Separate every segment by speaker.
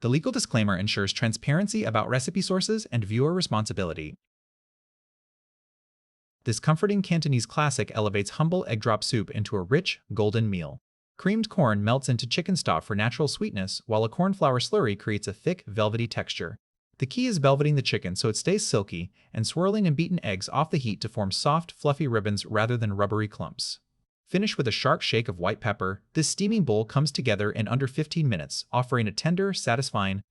Speaker 1: The legal disclaimer ensures transparency about recipe sources and viewer responsibility. This comforting Cantonese classic elevates humble egg drop soup into a rich, golden meal. Creamed corn melts into chicken stock for natural sweetness, while a cornflour slurry creates a thick, velvety texture. The key is velveting the chicken so it stays silky, and swirling in beaten eggs off the heat to form soft, fluffy ribbons rather than rubbery clumps. Finish with a sharp shake of white pepper. This steaming bowl comes together in under 15 minutes, offering a tender, satisfying.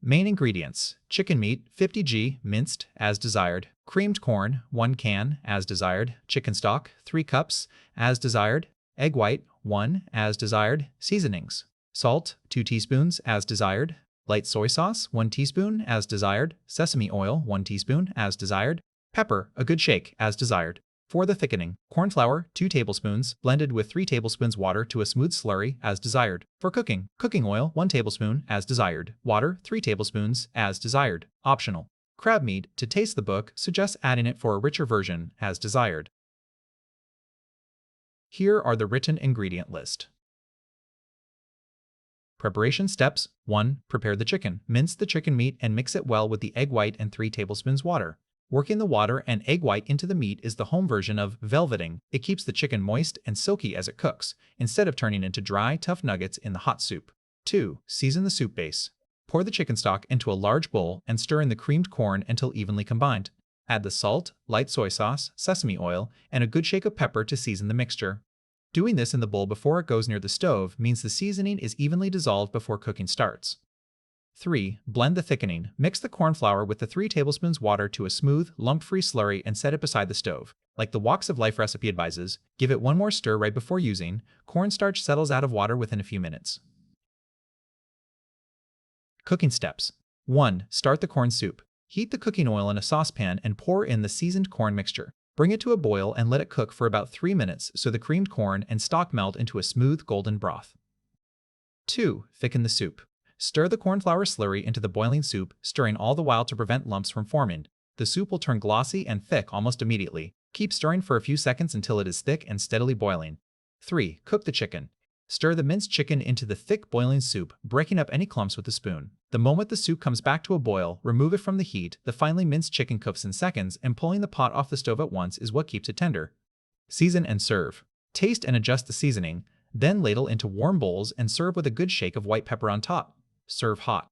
Speaker 1: Main ingredients: chicken meat, 50 g, minced, as desired; creamed corn, 1 can, as desired; chicken stock, 3 cups, as desired; egg white, 1, as desired; seasonings: salt, 2 teaspoons, as desired; light soy sauce, 1 teaspoon, as desired; sesame oil, 1 teaspoon, as desired; pepper, a good shake, as desired. For the thickening: corn flour, 2 tablespoons, blended with 3 tablespoons water to a smooth slurry, as desired. For cooking: cooking oil, 1 tablespoon, as desired; water, 3 tablespoons, as desired. Optional. Crab meat, to taste the book suggests adding it for a richer version, as desired. Here are the written ingredient list. Preparation steps: 1. Prepare the chicken. Mince the chicken meat and mix it well with the egg white and 3 tablespoons water. Working the water and egg white into the meat is the home version of velveting. It keeps the chicken moist and silky as it cooks, instead of turning into dry, tough nuggets in the hot soup. 2. Season the soup base. Pour the chicken stock into a large bowl and stir in the creamed corn until evenly combined. Add the salt, light soy sauce, sesame oil, and a good shake of pepper to season the mixture. Doing this in the bowl before it goes near the stove means the seasoning is evenly dissolved before cooking starts. 3. Blend the thickening. Mix the corn flour with the 3 tablespoons water to a smooth, lump-free slurry and set it beside the stove. Like the Walks of Life recipe advises, give it one more stir right before using. Cornstarch settles out of water within a few minutes. Cooking steps. 1. Start the corn soup. Heat the cooking oil in a saucepan and pour in the seasoned corn mixture. Bring it to a boil and let it cook for about 3 minutes so the creamed corn and stock melt into a smooth golden broth. 2. Thicken the soup. Stir the cornflour slurry into the boiling soup, stirring all the while to prevent lumps from forming. The soup will turn glossy and thick almost immediately. Keep stirring for a few seconds until it is thick and steadily boiling. 3. Cook the chicken. Stir the minced chicken into the thick boiling soup, breaking up any clumps with a spoon. The moment the soup comes back to a boil, remove it from the heat. The finely minced chicken cooks in seconds, and pulling the pot off the stove at once is what keeps it tender. Season and serve. Taste and adjust the seasoning, then ladle into warm bowls and serve with a good shake of white pepper on top. Serve hot.